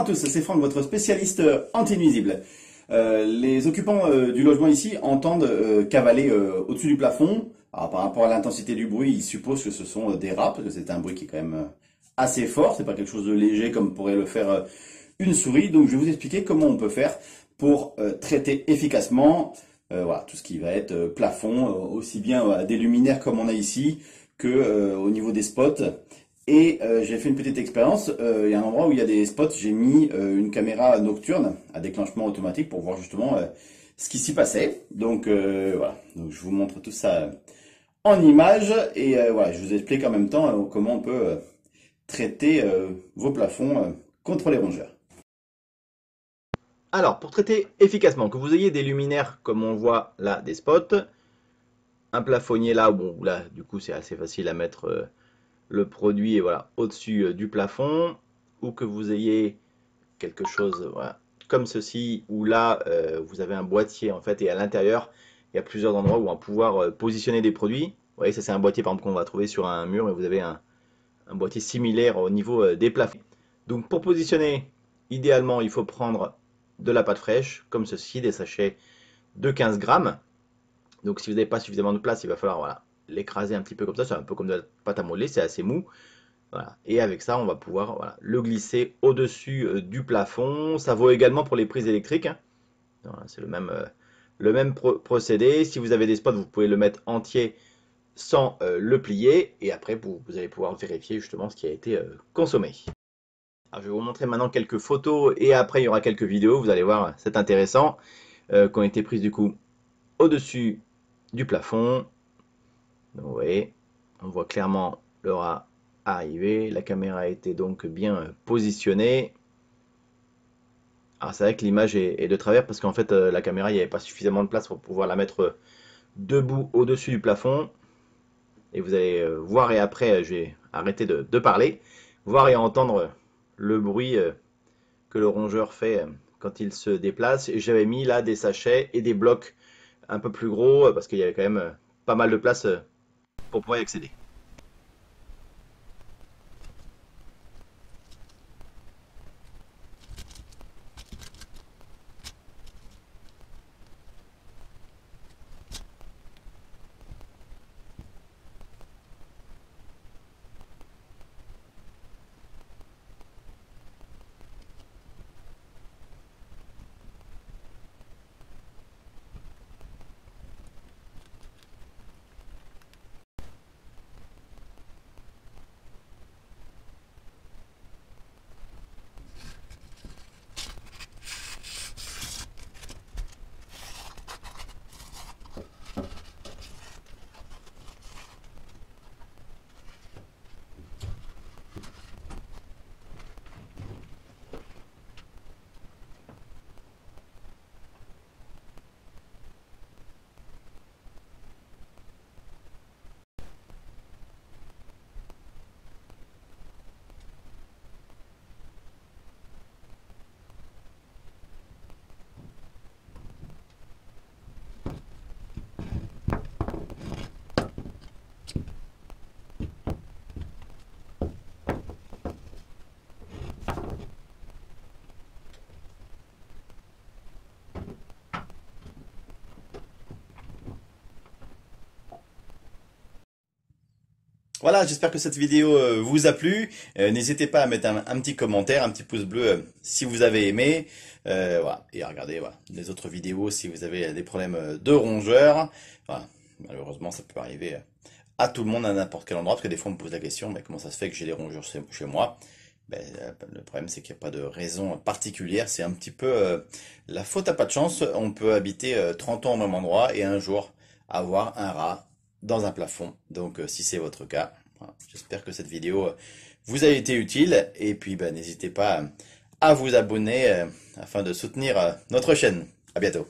à tous, c'est Franck, votre spécialiste anti-nuisible. Les occupants du logement ici entendent cavaler au-dessus du plafond. Alors, par rapport à l'intensité du bruit, ils supposent que ce sont des rats, parce que c'est un bruit qui est quand même assez fort. C'est pas quelque chose de léger comme pourrait le faire une souris. Donc je vais vous expliquer comment on peut faire pour traiter efficacement voilà, tout ce qui va être plafond, aussi bien des luminaires comme on a ici, que au niveau des spots. Et j'ai fait une petite expérience. Il y a un endroit où il y a des spots, j'ai mis une caméra nocturne à déclenchement automatique pour voir justement ce qui s'y passait. Donc voilà, donc je vous montre tout ça en images et voilà, je vous explique en même temps comment on peut traiter vos plafonds contre les rongeurs. Alors, pour traiter efficacement, que vous ayez des luminaires comme on voit là, des spots, un plafonnier là, bon là du coup c'est assez facile à mettre le produit et voilà, au-dessus du plafond, ou que vous ayez quelque chose voilà, comme ceci, où là vous avez un boîtier en fait, et à l'intérieur il y a plusieurs endroits où on va pouvoir positionner des produits. Vous voyez, ça c'est un boîtier par exemple qu'on va trouver sur un mur, et vous avez un boîtier similaire au niveau des plafonds. Donc pour positionner, idéalement il faut prendre de la pâte fraîche, comme ceci, des sachets de 15 grammes. Donc si vous n'avez pas suffisamment de place, il va falloir voilà, l'écraser un petit peu comme ça, c'est un peu comme de la pâte à modeler, c'est assez mou. Voilà. Et avec ça, on va pouvoir voilà, le glisser au-dessus du plafond. Ça vaut également pour les prises électriques, hein. Voilà, c'est le même procédé. Si vous avez des spots, vous pouvez le mettre entier sans le plier. Et après, vous allez pouvoir vérifier justement ce qui a été consommé. Alors, je vais vous montrer maintenant quelques photos et après, il y aura quelques vidéos. Vous allez voir, c'est intéressant, qui ont été prises du coup au-dessus du plafond. Donc, vous voyez, on voit clairement le rat arriver. La caméra a été donc bien positionnée. Alors c'est vrai que l'image est de travers parce qu'en fait la caméra, il n'y avait pas suffisamment de place pour pouvoir la mettre debout au-dessus du plafond. Et vous allez voir, et après je vais arrêter de parler, voir et entendre le bruit que le rongeur fait quand il se déplace. Et j'avais mis là des sachets et des blocs un peu plus gros parce qu'il y avait quand même pas mal de place pour pouvoir y accéder. Voilà, j'espère que cette vidéo vous a plu. N'hésitez pas à mettre un petit commentaire, un petit pouce bleu si vous avez aimé. Voilà. Et à regarder voilà, les autres vidéos si vous avez des problèmes de rongeurs. Voilà. Malheureusement, ça peut arriver à tout le monde à n'importe quel endroit, parce que des fois on me pose la question, mais comment ça se fait que j'ai des rongeurs chez moi? Ben, le problème c'est qu'il n'y a pas de raison particulière, c'est un petit peu la faute à pas de chance. On peut habiter 30 ans au même endroit et un jour avoir un rat dans un plafond. Donc si c'est votre cas, voilà. J'espère que cette vidéo vous a été utile, et puis ben, n'hésitez pas à vous abonner afin de soutenir notre chaîne. À bientôt.